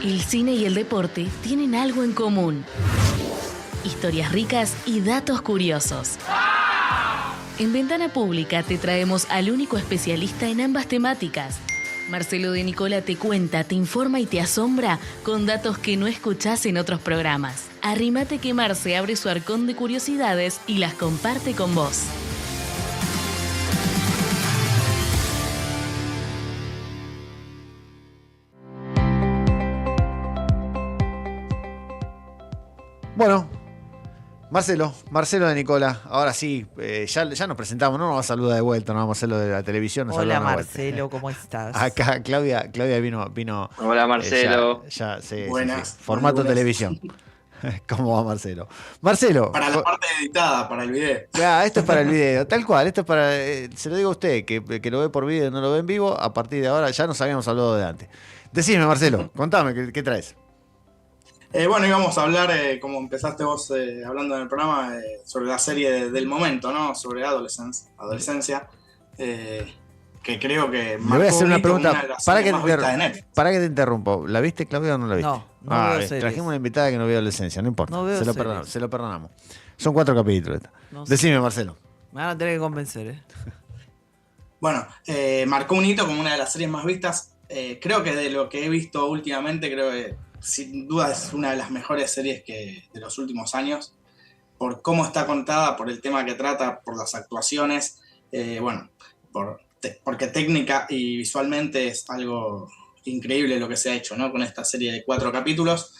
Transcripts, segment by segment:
El cine y el deporte tienen algo en común. Historias ricas y datos curiosos. En Ventana Pública te traemos al único especialista en ambas temáticas. Marcelo de Nicola te cuenta, te informa y te asombra con datos que no escuchás en otros programas. Arrímate que Marce abre su arcón de curiosidades y las comparte con vos. Bueno, Marcelo de Nicola, ahora sí, ya nos presentamos, no nos va a saludar de vuelta, no vamos a hacerlo de la televisión. Nos Hola vuelta. Marcelo, ¿cómo estás? Acá Claudia vino. Hola Marcelo. Sí, buenas. sí. Formato Buenas. televisión. ¿Cómo va Marcelo? Marcelo. Para la parte editada, para el video. Claro, esto es para el video, tal cual, esto es para, se lo digo a usted, que lo ve por video y no lo ve en vivo, a partir de ahora ya nos habíamos hablado de antes. Decime Marcelo, contame, ¿qué traes? Bueno, íbamos a hablar, como empezaste vos hablando en el programa, sobre la serie del momento, ¿no? Sobre adolescencia, que creo que Le voy a hacer una pregunta, para que te te interrumpo. ¿La viste, Claudia, o no la viste? No veo series. Trajimos una invitada que no vio adolescencia, no importa, No veo se lo perdonamos. Son 4 capítulos. No sé. Decime, Marcelo. Me van a tener que convencer, Bueno, marcó un hito como una de las series más vistas. Creo que de lo que he visto últimamente, creo que sin duda es una de las mejores series de los últimos años, por cómo está contada, por el tema que trata, por las actuaciones, porque técnica y visualmente es algo increíble lo que se ha hecho, ¿no? Con esta serie de 4 capítulos,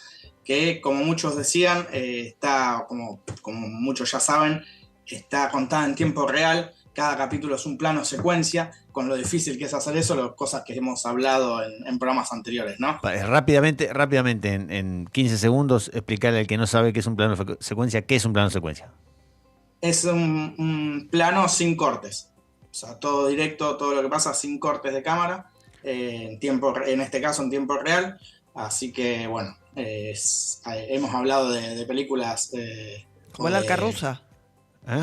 que como muchos decían, está, como muchos ya saben, está contada en tiempo real. Cada capítulo es un plano secuencia, con lo difícil que es hacer eso, las cosas que hemos hablado en programas anteriores, ¿no? Rápidamente, en 15 segundos, explicarle al que no sabe qué es un plano secuencia, ¿qué es un plano secuencia? Es un plano sin cortes, o sea, todo directo, todo lo que pasa sin cortes de cámara, en este caso en tiempo real, así que bueno, hemos hablado de películas... como El Arca Rusa.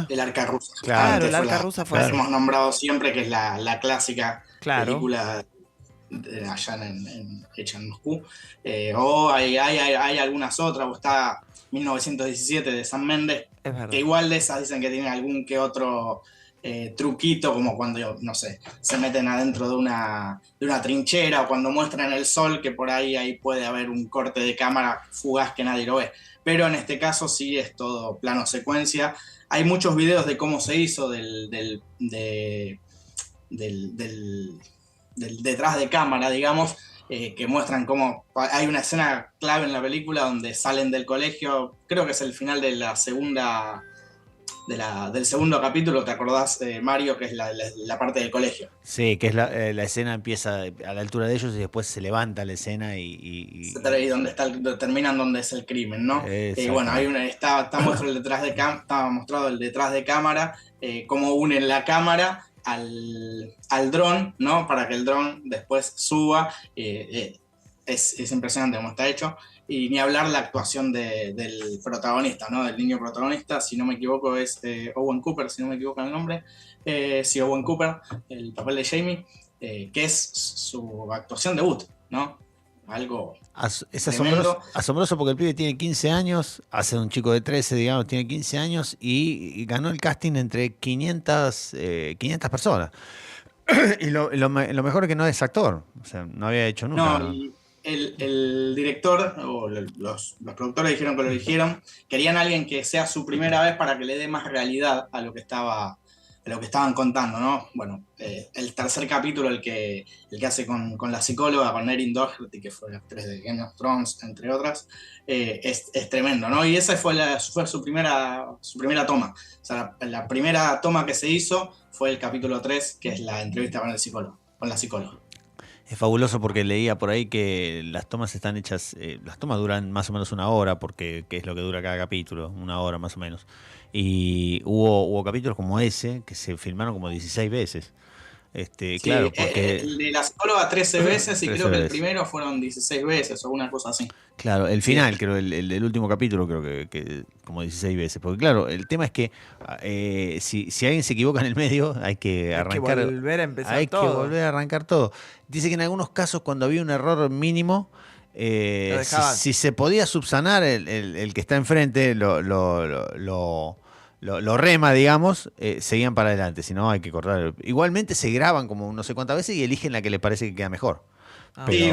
El Arca Rusa. Claro, El Arca Rusa fue. Hemos nombrado siempre que es la clásica película allá hecha en Moscú. O hay algunas otras, o está 1917 de Sam Mendes, que igual de esas dicen que tiene algún que otro truquito, como cuando, no sé, se meten adentro de una trinchera, o cuando muestran el sol, que por ahí puede haber un corte de cámara fugaz que nadie lo ve. Pero en este caso sí es todo plano secuencia. Hay muchos videos de cómo se hizo, del detrás de cámara, digamos, que muestran cómo hay una escena clave en la película donde salen del colegio, creo que es el final de la segunda... del segundo capítulo, ¿te acordás, Mario? Que es la parte del colegio. Sí, que es la escena empieza a la altura de ellos y después se levanta la escena y donde terminan donde es el crimen, ¿no? Bueno, está mostrado el detrás de cámara, cómo unen la cámara al dron, ¿no? Para que el dron después suba. Es impresionante cómo está hecho. Y ni hablar la actuación del protagonista, ¿no? Del niño protagonista, si no me equivoco es Owen Cooper, si no me equivoco el nombre. Sí, Owen Cooper, el papel de Jamie, que es su actuación debut, ¿no? Algo es asombroso porque el pibe tiene 15 años, hace un chico de 13, digamos, tiene 15 años y ganó el casting entre 500 personas. Y lo mejor es que no es actor, o sea, no había hecho nunca. No, y el director o los productores dijeron que lo eligieron, querían a alguien que sea su primera vez para que le dé más realidad a lo que estaban contando, ¿no? Bueno, el tercer capítulo, el que hace con la psicóloga, con Erin Doherty, que fue la actriz de Game of Thrones, entre otras, es tremendo, ¿no? Y esa fue su primera toma. O sea, la primera toma que se hizo fue el capítulo 3, que es la entrevista con la psicóloga. Es fabuloso porque leía por ahí que las tomas están hechas, las tomas duran más o menos 1 hora, porque que es lo que dura cada capítulo, 1 hora más o menos. Y hubo capítulos como ese que se filmaron como 16 veces. Sí, claro, porque el de la psicóloga 13 veces y creo que el primero fueron 16 veces o una cosa así. Claro, el final, creo, el último capítulo creo que como 16 veces. Porque claro, el tema es que si alguien se equivoca en el medio, hay que arrancar. Hay que volver a empezar Hay que volver a arrancar todo. Dice que en algunos casos cuando había un error mínimo, si se podía subsanar el que está enfrente, lo rema, digamos, seguían para adelante, si no hay que cortar. Igualmente se graban como no sé cuántas veces y eligen la que les parece que queda mejor. Sí,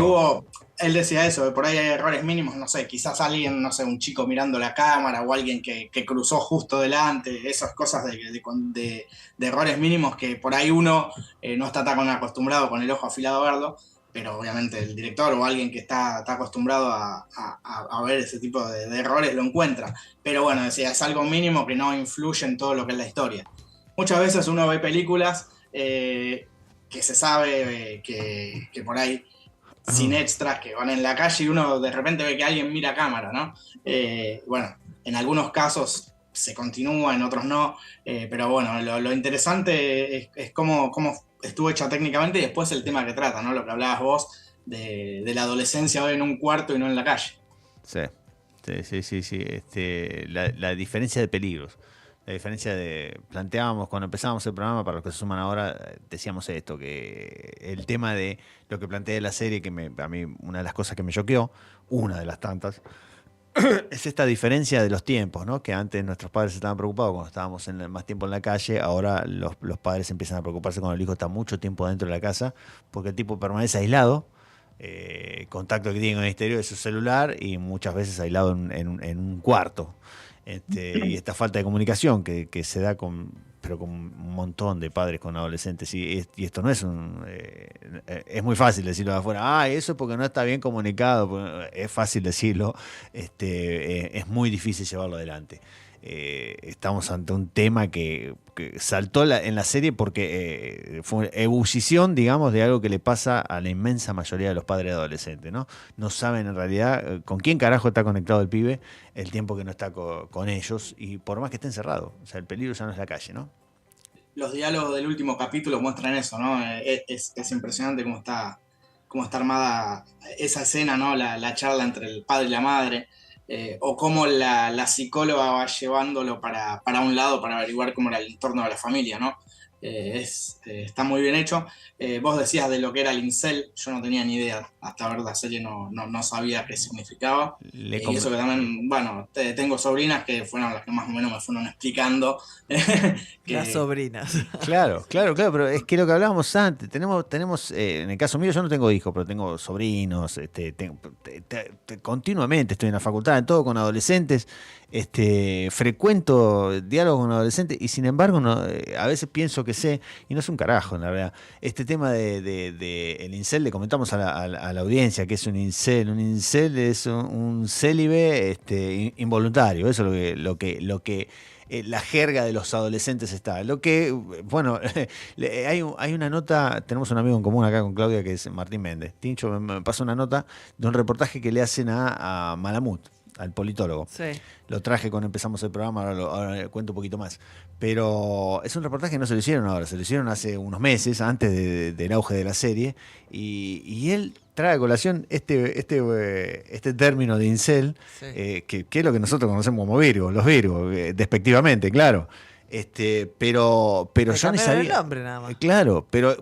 él decía eso, por ahí hay errores mínimos, no sé, quizás alguien, no sé, un chico mirando la cámara o alguien que cruzó justo delante, esas cosas de errores mínimos que por ahí uno no está tan acostumbrado con el ojo afilado a verlo, pero obviamente el director o alguien que está acostumbrado a ver ese tipo de errores lo encuentra. Pero bueno, decía, es algo mínimo que no influye en todo lo que es la historia. Muchas veces uno ve películas que se sabe que por ahí sin extras que van en la calle y uno de repente ve que alguien mira a cámara, ¿no? Bueno, en algunos casos se continúa, en otros no, pero bueno, lo interesante es cómo estuvo hecha técnicamente y después el tema que trata, ¿no? Lo que hablabas vos de la adolescencia hoy en un cuarto y no en la calle. Sí. La diferencia de peligros. La diferencia planteábamos cuando empezábamos el programa, para los que se suman ahora, decíamos esto, que el tema de lo que planteé de la serie, a mí una de las cosas que me choqueó, una de las tantas, es esta diferencia de los tiempos, ¿no? Que antes nuestros padres estaban preocupados cuando estábamos más tiempo en la calle, ahora los padres empiezan a preocuparse cuando el hijo está mucho tiempo dentro de la casa, porque el tipo permanece aislado, contacto que tiene con el exterior de su celular y muchas veces aislado en un cuarto. Y esta falta de comunicación que se da con un montón de padres con adolescentes, y esto no es es muy fácil decirlo de afuera, eso es porque no está bien comunicado, es fácil decirlo, es muy difícil llevarlo adelante. Estamos ante un tema que saltó en la serie porque fue ebullición, digamos, de algo que le pasa a la inmensa mayoría de los padres adolescentes, ¿no? No saben en realidad con quién carajo está conectado el pibe el tiempo que no está con ellos, y por más que esté encerrado. O sea, el peligro ya no es la calle, ¿no? Los diálogos del último capítulo muestran eso, ¿no? Es impresionante cómo está armada esa escena, ¿no? La charla entre el padre y la madre. O cómo la psicóloga va llevándolo para un lado para averiguar cómo era el entorno de la familia, ¿no? Está muy bien hecho. Vos decías de lo que era el incel, yo no tenía ni idea, hasta ver la serie no sabía qué significaba. Y eso que también, bueno, tengo sobrinas que fueron las que más o menos me fueron explicando. Las sobrinas. Claro, pero es que lo que hablábamos antes, tenemos en el caso mío yo no tengo hijos, pero tengo sobrinos, continuamente estoy en la facultad, en todo con adolescentes, frecuento diálogos con adolescentes y sin embargo a veces pienso que sé, y no es un carajo, en la verdad. Este tema de el incel, le comentamos a la audiencia que es un incel. Un incel es un célibe involuntario. Eso es lo que la jerga de los adolescentes está. Lo que, bueno, hay una nota, tenemos un amigo en común acá con Claudia que es Martín Méndez. Tincho me pasó una nota de un reportaje que le hacen a Malamud, al politólogo. Sí. Lo traje cuando empezamos el programa, ahora cuento un poquito más. Pero es un reportaje que no se lo hicieron ahora, se lo hicieron hace unos meses, antes del auge de la serie. Y él trae a colación este término de incel, sí. Que es lo que nosotros conocemos como Virgos, los Virgos, despectivamente, claro. Pero yo ni sabía. El nombre, nada más. Claro, pero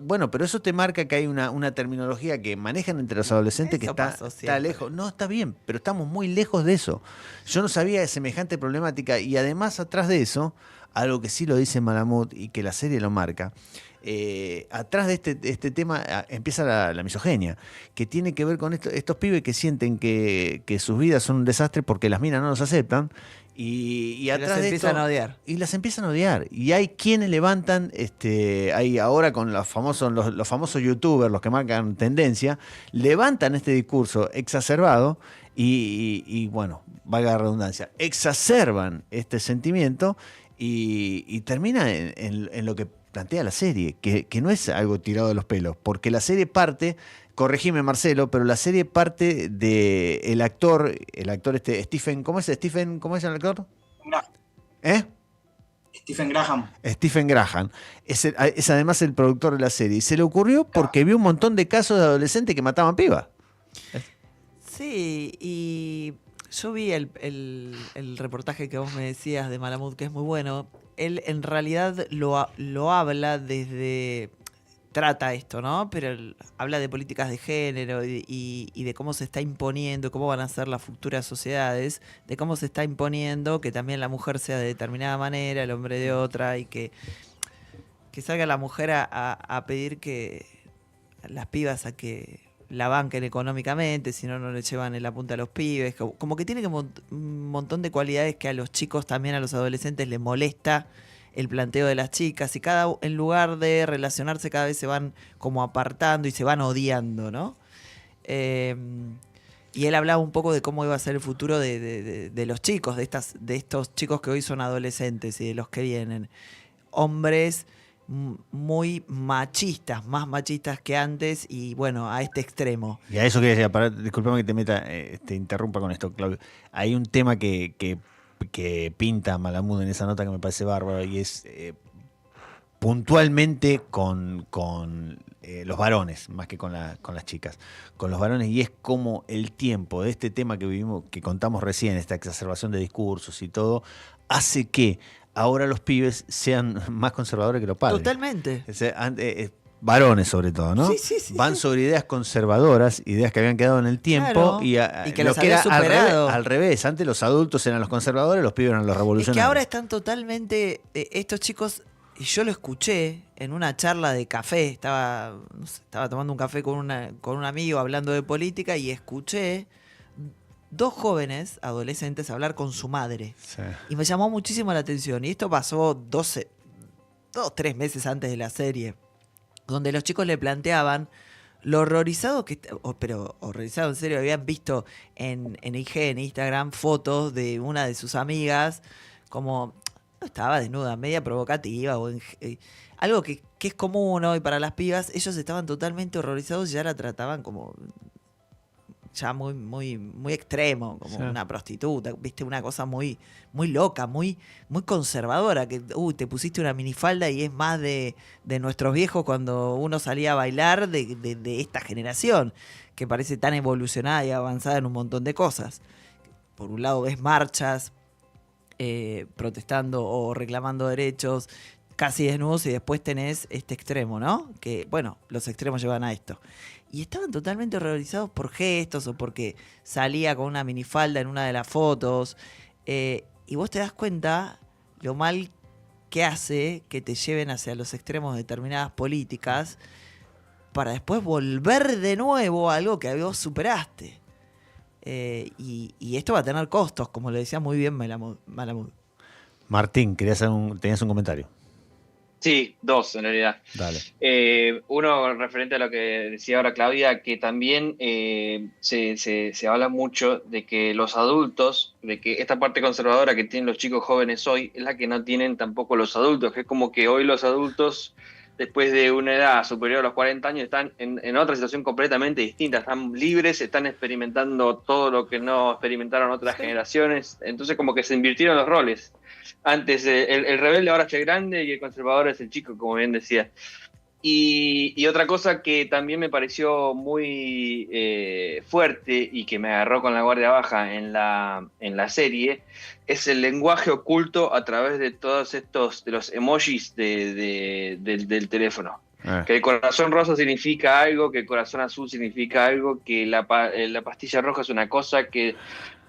eso te marca que hay una terminología que manejan entre los adolescentes eso que está lejos. No, está bien, pero estamos muy lejos de eso. Yo no sabía de semejante problemática y además atrás de eso, algo que sí lo dice Malamud y que la serie lo marca, atrás de este tema empieza la misoginia, que tiene que ver con estos pibes que sienten que sus vidas son un desastre porque las minas no los aceptan. Y atrás de esto, a odiar. Y las empiezan a odiar. Y hay quienes levantan, hay ahora con los famosos youtubers, los que marcan tendencia, levantan este discurso exacerbado y bueno, valga la redundancia, exacerban este sentimiento y termina en lo que plantea la serie, que no es algo tirado de los pelos, porque la serie parte, corregime Marcelo, pero la serie parte de el actor Stephen, ¿cómo es el actor? Stephen Graham. Stephen Graham. Es además el productor de la serie. Y se le ocurrió porque vio un montón de casos de adolescentes que mataban pibas. Sí, y yo vi el reportaje que vos me decías de Malamud, que es muy bueno. Él en realidad lo habla desde trata esto, ¿no? Pero habla de políticas de género y de cómo se está imponiendo, cómo van a ser las futuras sociedades, de cómo se está imponiendo que también la mujer sea de determinada manera, el hombre de otra, y que salga la mujer a pedir que las pibas a que la banquen económicamente, si no, no le llevan en la punta a los pibes. Como que tiene un montón de cualidades que a los chicos, también a los adolescentes, les molesta el planteo de las chicas, y en lugar de relacionarse cada vez se van como apartando y se van odiando, ¿no? Y él hablaba un poco de cómo iba a ser el futuro de los chicos, de estos chicos que hoy son adolescentes y de los que vienen. Hombres muy machistas, más machistas que antes, y bueno, a este extremo. Y a eso quería decir, disculpame que te interrumpa con esto, Claudio. Hay un tema que pinta Malamud en esa nota que me parece bárbaro, y es puntualmente con los varones, más que con las chicas, con los varones, y es como el tiempo de este tema que vivimos, que contamos recién, esta exacerbación de discursos y todo, hace que ahora los pibes sean más conservadores que los padres. Totalmente. Varones sobre todo, ¿no? Sí, van sobre ideas conservadoras, ideas que habían quedado en el tiempo, claro, y que lo las que era superado. al revés. Antes los adultos eran los conservadores, los pibes eran los revolucionarios. Es que ahora están totalmente estos chicos, y yo lo escuché en una charla de café, estaba tomando un café con un amigo hablando de política, y escuché 2 jóvenes adolescentes hablar con su madre. Sí. Y me llamó muchísimo la atención. Y esto pasó 3 meses antes de la serie, donde los chicos le planteaban lo horrorizado pero horrorizado en serio, habían visto en IG, en Instagram, fotos de una de sus amigas, como no estaba desnuda, media provocativa, algo que es común hoy para las pibas. Ellos estaban totalmente horrorizados y ya la trataban como ya muy, muy, muy extremo, como una prostituta, viste, una cosa muy, muy loca, muy, muy conservadora, que te pusiste una minifalda y es más de nuestros viejos cuando uno salía a bailar de esta generación, que parece tan evolucionada y avanzada en un montón de cosas. Por un lado ves marchas protestando o reclamando derechos casi desnudos, y después tenés este extremo, ¿no? Que, bueno, los extremos llevan a esto. Y estaban totalmente horrorizados por gestos o porque salía con una minifalda en una de las fotos. Y vos te das cuenta lo mal que hace que te lleven hacia los extremos de determinadas políticas para después volver de nuevo a algo que vos superaste. Y esto va a tener costos, como le decía muy bien Malamud. Martín, tenías un comentario. Sí, 2 en realidad. Dale. Uno referente a lo que decía ahora Claudia, que también se habla mucho de que los adultos, de que esta parte conservadora que tienen los chicos jóvenes hoy es la que no tienen tampoco los adultos, que es como que hoy los adultos, después de una edad superior a los 40 años, están en otra situación completamente distinta, están libres, están experimentando todo lo que no experimentaron otras generaciones, entonces como que se invirtieron los roles. Antes el rebelde ahora es el grande y el conservador es el chico, como bien decía. Y otra cosa que también me pareció muy fuerte y que me agarró con la guardia baja en la serie es el lenguaje oculto a través de todos estos, de los emojis del teléfono. Que el corazón rosa significa algo, que el corazón azul significa algo, que la pastilla roja es una cosa,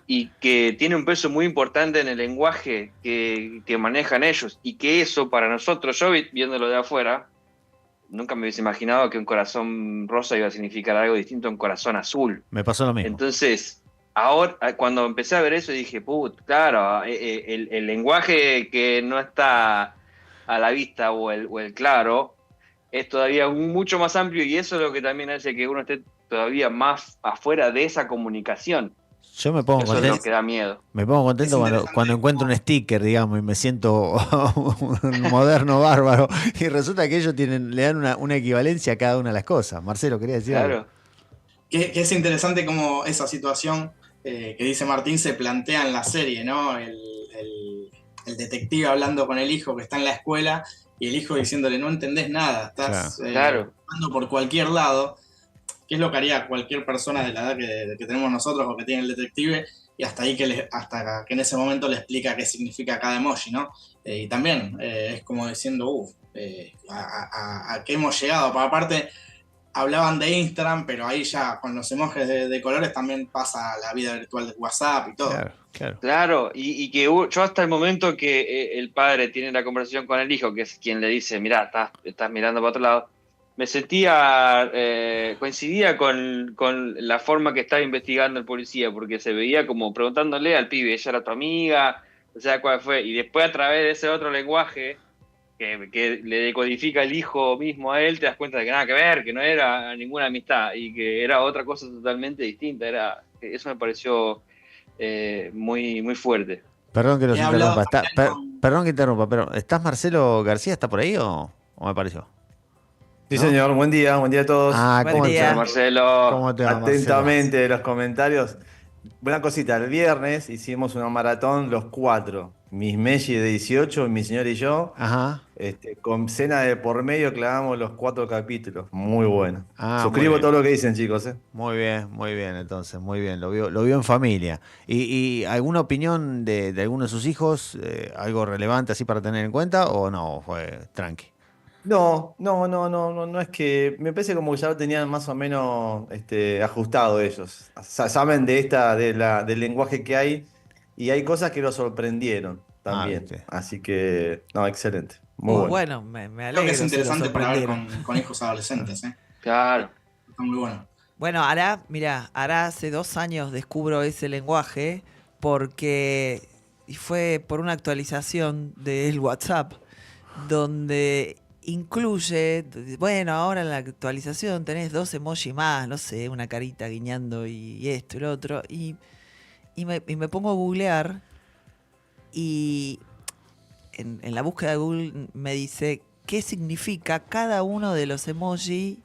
y que tiene un peso muy importante en el lenguaje que manejan ellos, y que eso para nosotros, yo viéndolo de afuera, nunca me hubiese imaginado que un corazón rosa iba a significar algo distinto a un corazón azul. Me pasó lo mismo. Entonces, ahora, cuando empecé a ver eso, dije, claro, el lenguaje que no está a la vista o el claro es todavía mucho más amplio, y eso es lo que también hace que uno esté todavía más afuera de esa comunicación. Yo me pongo Eso contento. es lo que da miedo. Me pongo contento cuando encuentro un sticker, digamos, y me siento un moderno bárbaro. Y resulta que ellos le dan una equivalencia a cada una de las cosas. Marcelo, ¿quería decir algo? Que es interesante cómo esa situación que dice Martín se plantea en la serie, ¿no? El detective hablando con el hijo que está en la escuela y el hijo diciéndole, no entendés nada, estás buscando por cualquier lado. ¿Qué es lo que haría cualquier persona de la edad que tenemos nosotros o que tiene el detective? Y hasta ahí hasta que en ese momento le explica qué significa cada emoji, ¿no? Y también es como diciendo, a qué hemos llegado. Por aparte, hablaban de Instagram, pero ahí ya con los emojis de colores también pasa la vida virtual de WhatsApp y todo. Claro, y que yo hasta el momento que el padre tiene la conversación con el hijo, que es quien le dice, mirá, estás mirando para otro lado, me sentía, coincidía con la forma que estaba investigando el policía, porque se veía como preguntándole al pibe, ella era tu amiga, o sea, cuál fue, y después a través de ese otro lenguaje que le decodifica el hijo mismo a él, te das cuenta de que nada que ver, que no era ninguna amistad y que era otra cosa totalmente distinta. Eso me pareció muy, muy fuerte. Perdón que los interrumpa. Perdón que interrumpa, pero ¿estás Marcelo García? ¿Está por ahí o me pareció? Sí, ¿no? Señor, buen día a todos. ¿Cómo te va, Marcelo? ¿Cómo te va, Atentamente Marcelo? los comentarios. Una cosita, el viernes hicimos una maratón los 4. Mis Messi de 18, mi señor y yo. Ajá. Con cena de por medio clavamos los 4 capítulos. Muy bueno. Suscribo muy todo lo que dicen, chicos. Muy bien, entonces, muy bien. Lo vio en familia. ¿Y alguna opinión de alguno de sus hijos? ¿Algo relevante así para tener en cuenta o no? Fue tranqui. No es que me parece como que ya lo tenían más o menos ajustado ellos. Saben del lenguaje que hay y hay cosas que los sorprendieron también. Sí. Así que, no, excelente. Muy bueno. Me alegro. Creo que es interesante para ver con hijos adolescentes. Claro. Está muy bueno. Bueno, hará hace 2 años descubro ese lenguaje porque fue por una actualización del WhatsApp donde incluye, bueno, ahora en la actualización tenés 2 emojis más, no sé, una carita guiñando y esto y lo otro. Y me pongo a googlear y en la búsqueda de Google me dice qué significa cada uno de los emojis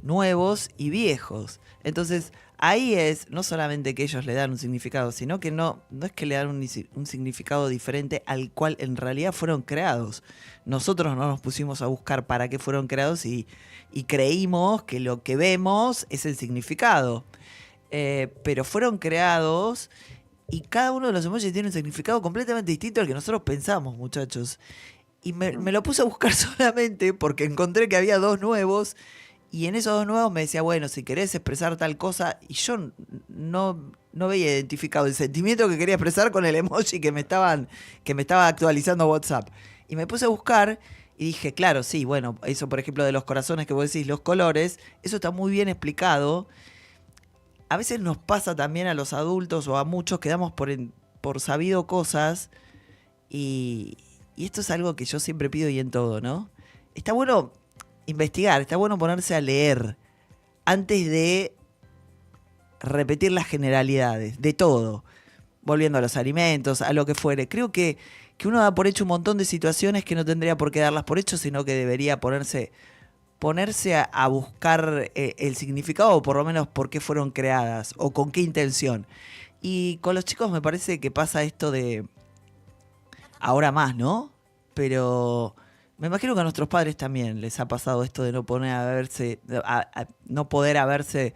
nuevos y viejos. Entonces, ahí es no solamente que ellos le dan un significado, sino que no es que le dan un significado diferente al cual en realidad fueron creados. Nosotros no nos pusimos a buscar para qué fueron creados y creímos que lo que vemos es el significado. Pero fueron creados y cada uno de los emojis tiene un significado completamente distinto al que nosotros pensamos, muchachos. Y me lo puse a buscar solamente porque encontré que había 2 nuevos. Y en esos 2 nuevos me decía, bueno, si querés expresar tal cosa, y yo no veía identificado el sentimiento que quería expresar con el emoji que me estaba actualizando WhatsApp. Y me puse a buscar y dije, claro, sí, bueno, eso por ejemplo de los corazones que vos decís, los colores, eso está muy bien explicado. A veces nos pasa también a los adultos o a muchos que damos por sabido cosas y esto es algo que yo siempre pido y en todo, ¿no? Está bueno investigar, está bueno ponerse a leer antes de repetir las generalidades de todo, volviendo a los alimentos, a lo que fuere. Creo que uno da por hecho un montón de situaciones que no tendría por qué darlas por hecho, sino que debería ponerse a buscar el significado o por lo menos por qué fueron creadas o con qué intención. Y con los chicos me parece que pasa esto de ahora más, ¿no? Pero me imagino que a nuestros padres también les ha pasado esto de no poder haberse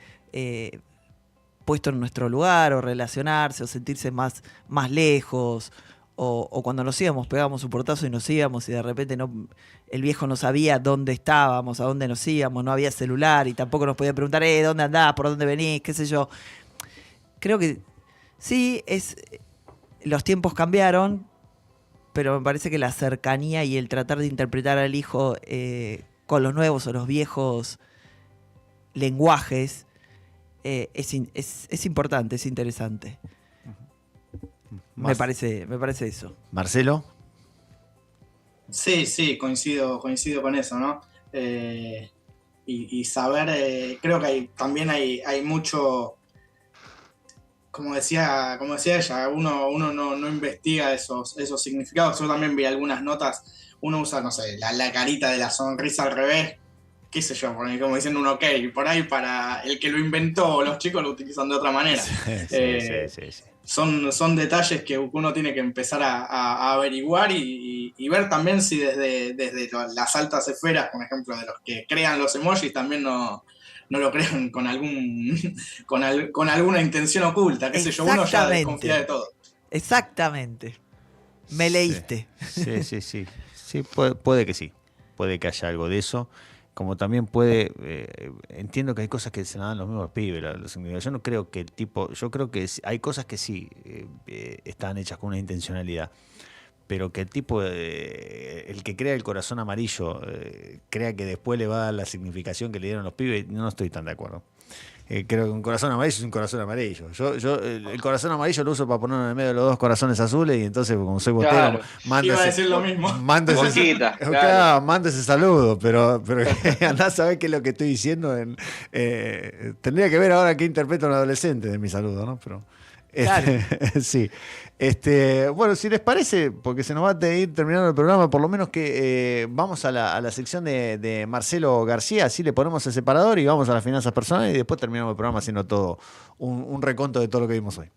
puesto en nuestro lugar o relacionarse o sentirse más lejos o cuando nos íbamos pegábamos un portazo y nos íbamos y de repente el viejo no sabía dónde estábamos, a dónde nos íbamos, no había celular y tampoco nos podía preguntar ¿dónde andás? ¿Por dónde venís? ¿Qué sé yo? Creo que sí, los tiempos cambiaron, pero me parece que la cercanía y el tratar de interpretar al hijo con los nuevos o los viejos lenguajes es importante, es interesante. Me parece eso. ¿Marcelo? Sí, coincido con eso, ¿no? Y saber, creo que también hay mucho, como decía ella, uno no investiga esos significados. Yo también vi algunas notas, uno usa, no sé, la carita de la sonrisa al revés, qué sé yo, como diciendo un ok, por ahí para el que lo inventó, los chicos lo utilizan de otra manera. Sí. Son detalles que uno tiene que empezar a averiguar y ver también si desde las altas esferas, por ejemplo, de los que crean los emojis, también no lo crean con alguna intención oculta, qué sé yo, uno ya desconfía de todo. Exactamente. Me leíste. Sí, puede que sí. puede que haya algo de eso. Como también entiendo que hay cosas que se la dan los mismos pibes, yo no creo que yo creo que hay cosas que sí están hechas con una intencionalidad, pero que el tipo, el que crea el corazón amarillo, crea que después le va a dar la significación que le dieron los pibes, no estoy tan de acuerdo. Creo que un corazón amarillo es un corazón amarillo. El corazón amarillo lo uso para ponerlo en el medio de los dos corazones azules y entonces, como soy botero, claro, iba a decir lo mismo. Mando ese saludo, pero andás a saber qué es lo que estoy diciendo. Tendría que ver ahora qué interpreta un adolescente de mi saludo, ¿no? Pero Claro. sí. Bueno, si les parece, porque se nos va a ir terminando el programa, por lo menos que vamos a la sección de Marcelo García, así le ponemos el separador y vamos a las finanzas personales y después terminamos el programa haciendo todo un reconto de todo lo que vimos hoy.